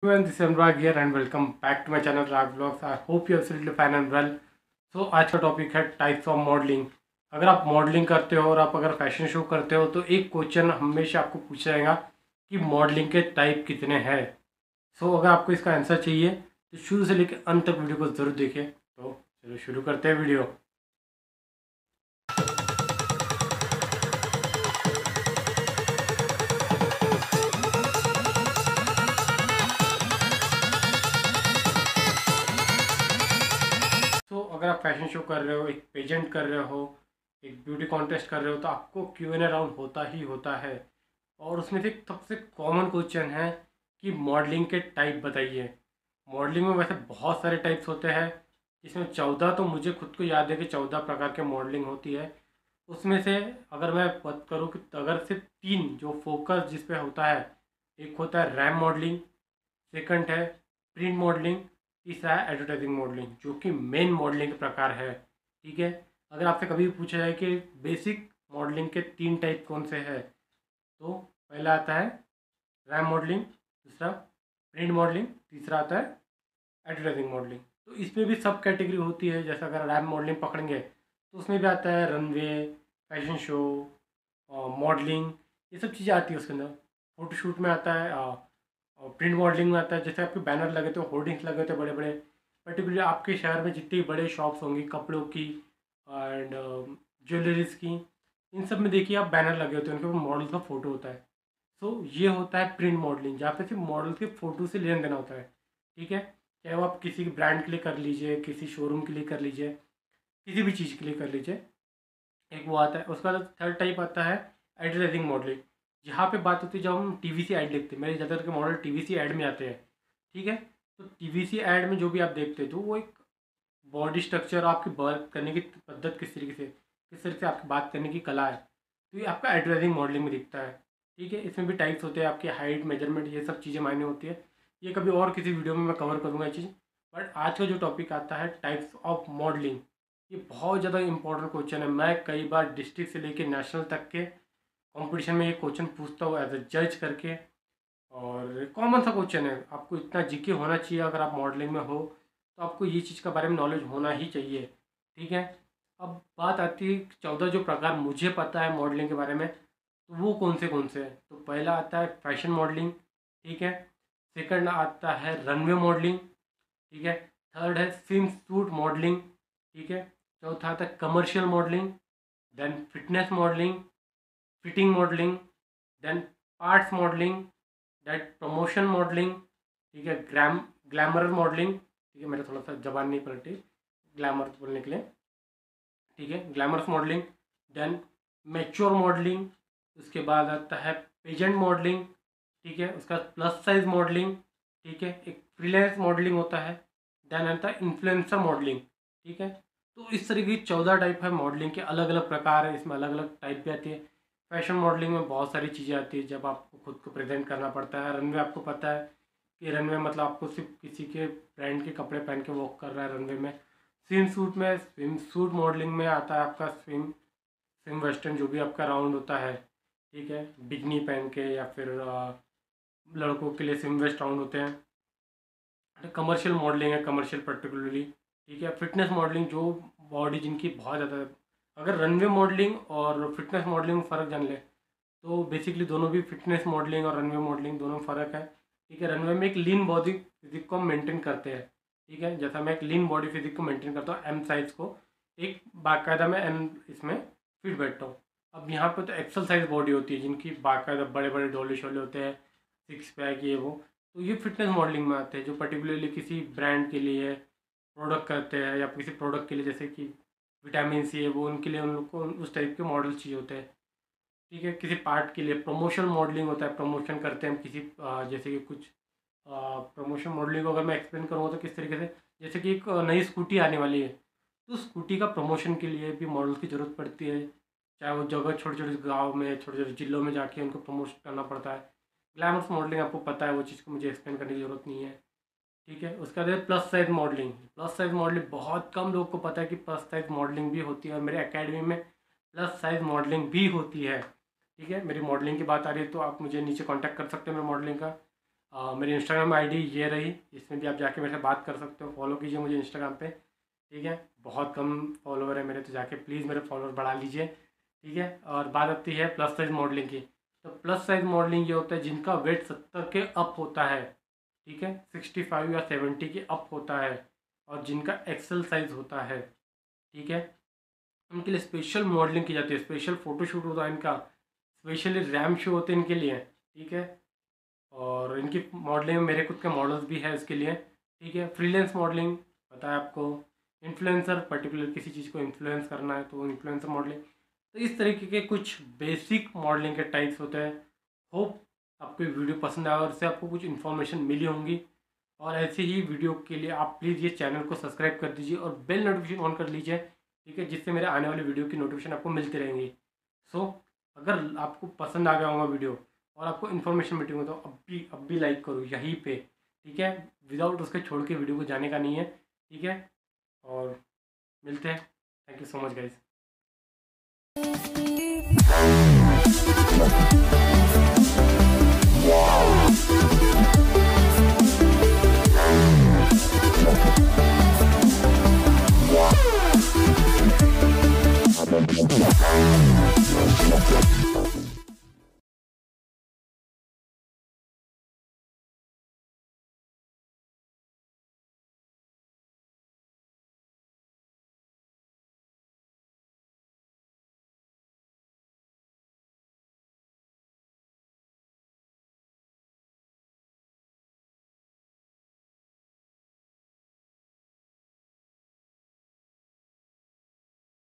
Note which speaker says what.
Speaker 1: Everyone, this is Anurag here and welcome back to my channel Rag Vlogs. I hope you are absolutely fine and well. So आज का topic है types of modelling. अगर आप modelling करते हो और आप अगर फैशन शो करते हो तो एक क्वेश्चन हमेशा आपको पूछा जाएगा कि मॉडलिंग के टाइप कितने हैं। सो अगर आपको इसका आंसर चाहिए तो शुरू से लेकर अंत तक वीडियो को ज़रूर देखें। तो चलो शुरू करते हैं वीडियो। तो अगर आप फैशन शो कर रहे हो, एक पेजेंट कर रहे हो, एक ब्यूटी कॉन्टेस्ट कर रहे हो तो आपको Q&A राउंड होता ही होता है। और उसमें से एक सबसे कॉमन क्वेश्चन है कि मॉडलिंग के टाइप बताइए। मॉडलिंग में वैसे बहुत सारे टाइप्स होते हैं, इसमें 14 तो मुझे खुद को याद है कि 14 प्रकार के मॉडलिंग होती है। उसमें से अगर मैं बात करूँ कि अगर सिर्फ 3 जो फोकस जिस पे होता है, एक होता है रैम मॉडलिंग, सेकंड है प्रिंट मॉडलिंग, तीसरा है एडवर्टाइजिंग मॉडलिंग जो कि मेन मॉडलिंग के प्रकार है। ठीक है, अगर आपसे कभी भी पूछा जाए कि बेसिक मॉडलिंग के 3 टाइप कौन से हैं तो पहला आता है रैम मॉडलिंग, दूसरा प्रिंट मॉडलिंग, तीसरा आता है एडवर्टाइजिंग मॉडलिंग। तो इसमें भी सब कैटेगरी होती है। जैसे अगर रैम मॉडलिंग पकड़ेंगे तो उसमें भी आता है रनवे, फैशन शो, मॉडलिंग, ये सब चीज़ें आती है उसके अंदर। फोटोशूट में आता है और प्रिंट मॉडलिंग में आता है। जैसे आपके बैनर लगे थे, होर्डिंग्स लगे थे बड़े बड़े, पर्टिकुलरली आपके शहर में जितनी बड़े शॉप्स होंगी कपड़ों की एंड ज्वेलरीज की, इन सब में देखिए आप बैनर लगे होते हैं, उनके ऊपर मॉडल का फ़ोटो होता है। सो ये होता है प्रिंट मॉडलिंग, जहाँ पे सिर्फ मॉडल के फ़ोटो से लेन देना होता है। ठीक है, चाहे वो आप किसी ब्रांड के लिए कर लीजिए, किसी शोरूम के लिए कर लीजिए, किसी भी चीज़ के लिए कर लीजिए, एक वो आता है। उसका थर्ड टाइप आता है एडवर्टाइजिंग मॉडलिंग। यहाँ पे बात होती है जब हम टीवीसी ऐड देखते हैं, मेरे ज़्यादातर के मॉडल टीवीसी ऐड में आते हैं। ठीक है, तो टीवीसी ऐड में जो भी आप देखते हैं तो वो एक बॉडी स्ट्रक्चर, आपकी बात करने की पद्धत, किस तरीके से आपकी बात करने की कला है, तो ये आपका एडवर्टाइजिंग मॉडलिंग में दिखता है। ठीक है, इसमें भी टाइप्स होते हैं, आपकी हाइट, मेजरमेंट, ये सब चीज़ें मायने होती है। ये कभी और किसी वीडियो में मैं कवर करूँगा ये चीज़। बट आज का जो टॉपिक आता है टाइप्स ऑफ मॉडलिंग, ये बहुत ज़्यादा इंपॉर्टेंट क्वेश्चन है। मैं कई बार डिस्ट्रिक्ट से लेके नेशनल तक के कंपटीशन में ये क्वेश्चन पूछता हूँ एज अ जज करके। और कॉमन सा क्वेश्चन है, आपको इतना जीके होना चाहिए अगर आप मॉडलिंग में हो तो आपको ये चीज़ के बारे में नॉलेज होना ही चाहिए। ठीक है, अब बात आती है 14 जो प्रकार मुझे पता है मॉडलिंग के बारे में, तो वो कौन से हैं। तो पहला आता है फैशन मॉडलिंग। ठीक है, सेकंड आता है रनवे मॉडलिंग। ठीक है, थर्ड है स्विम सूट मॉडलिंग। ठीक है, चौथा आता है commercial modelling, then fitness modelling, fitting modelling, then parts modelling, that promotion modelling. ठीक है, ग्लैमर मॉडलिंग। ठीक है, मेरा थोड़ा सा जबान नहीं पलटी ग्लैमर बोलने के लिए। ठीक है, glamorous modelling, then mature modelling, उसके बाद आता है पेजेंट मॉडलिंग। ठीक है, उसका प्लस साइज मॉडलिंग। ठीक है, एक फ्रीलांस मॉडलिंग होता है, देन आता है इन्फ्लुएंसर मॉडलिंग। ठीक है, तो इस तरीके की 14 टाइप है मॉडलिंग के, अलग अलग प्रकार है, इसमें अलग अलग टाइप भी आती है। फैशन मॉडलिंग में बहुत सारी चीज़ें आती है, जब आपको खुद को प्रेजेंट करना पड़ता है। रनवे आपको पता है कि रनवे मतलब आपको सिर्फ किसी के ब्रांड के कपड़े पहन के वॉक कर रहा है रनवे में। स्विम सूट मॉडलिंग में आता है आपका स्विम स्विम वेस्टर्न, जो भी आपका राउंड होता है। ठीक है, बिकनी पहन के, या फिर लड़कों के लिए स्विम वेस्ट राउंड होते हैं। कमर्शियल मॉडलिंग है, कमर्शियल पर्टिकुलरली। ठीक है, फिटनेस मॉडलिंग जो बॉडी जिनकी बहुत ज़्यादा, अगर रनवे मॉडलिंग और फिटनेस मॉडलिंग में फ़र्क जान ले तो बेसिकली दोनों भी, फिटनेस मॉडलिंग और रनवे मॉडलिंग दोनों में फ़र्क है। ठीक है, रनवे में एक लीन बॉडी फिजिक को मेंटेन करते हैं। ठीक है, जैसा मैं एक लीन बॉडी फिजिक को मेंटेन करता हूँ, एम साइज़ को एक बाकायदा मैं एम इसमें फिट बैठता हूँ। अब यहाँ पे तो एक्सल साइज बॉडी होती है जिनकी बाकायदा बड़े बड़े डोले शोले होते हैं, सिक्स पैक ये वो, तो ये फिटनेस मॉडलिंग में आते हैं, जो पर्टिकुलरली किसी ब्रांड के लिए प्रोडक्ट करते हैं, या किसी प्रोडक्ट के लिए जैसे कि विटामिन सी है वो, उनके लिए उन लोग को उस टाइप के मॉडल चाहिए होते हैं। ठीक है, किसी पार्ट के लिए प्रमोशन मॉडलिंग होता है, प्रमोशन करते हैं हम किसी जैसे कि कुछ प्रमोशन मॉडलिंग को अगर मैं एक्सप्लेन करूँगा तो किस तरीके से, जैसे कि एक नई स्कूटी आने वाली है तो स्कूटी का प्रमोशन के लिए भी मॉडल की ज़रूरत पड़ती है। चाहे वो जगह छोटे छोटे गाँव में, छोटे छोटे जिलों में जाके उनको प्रमोट करना पड़ता है। ग्लैमरस मॉडलिंग आपको पता है, वो चीज़ को मुझे एक्सप्लेन करने की ज़रूरत नहीं है। ठीक है, उसके बाद है plus size modelling. Plus size modelling बहुत कम लोग को पता है कि प्लस साइज मॉडलिंग भी होती है, और मेरे एकेडमी में प्लस साइज मॉडलिंग भी होती है। ठीक है, मेरी मॉडलिंग की बात आ रही है तो आप मुझे नीचे कांटेक्ट कर सकते हैं मेरे मॉडलिंग का। मेरी इंस्टाग्राम आईडी ये रही, इसमें भी आप जाके मेरे से बात कर सकते हो। फॉलो कीजिए मुझे इंस्टाग्राम पे, ठीक है। बहुत कम फॉलोवर है मेरे, तो जाके प्लीज़ मेरे फॉलोवर बढ़ा लीजिए, ठीक है। और बात आती है प्लस साइज़ मॉडलिंग की। तो प्लस साइज़ मॉडलिंग ये होता है जिनका वेट 70 के अप होता है, ठीक है, 65 या 70 के अप होता है, और जिनका एक्सेल साइज़ होता है, ठीक है, उनके लिए स्पेशल मॉडलिंग की जाती है, स्पेशल फ़ोटोशूट होता है इनका, स्पेशली रैम शो होते हैं इनके लिए, ठीक है। और इनकी मॉडलिंग में मेरे खुद के मॉडल्स भी है इसके लिए, ठीक है। फ्रीलांस मॉडलिंग पता है आपको, इन्फ्लुएंसर, पर्टिकुलर किसी चीज़ को इन्फ्लुएंस करना है तो इन्फ्लुएंसर मॉडलिंग। तो इस तरीके के कुछ बेसिक मॉडलिंग के टाइप्स होते हैं। होप आपको ये वीडियो पसंद आया और इससे आपको कुछ इन्फॉर्मेशन मिली होंगी। और ऐसे ही वीडियो के लिए आप प्लीज़ ये चैनल को सब्सक्राइब कर दीजिए और बेल नोटिफिकेशन ऑन कर लीजिए, ठीक है, जिससे मेरे आने वाले वीडियो की नोटिफिकेशन आपको मिलती रहेंगी। सो अगर आपको पसंद आ गया होगा वीडियो और आपको इन्फॉर्मेशन मिली होगी तो अब भी लाइक करो यहीं पे, ठीक है। विदाउट उसके छोड़ के वीडियो को जाने का नहीं है, ठीक है। और मिलते हैं। Thank you so much guys.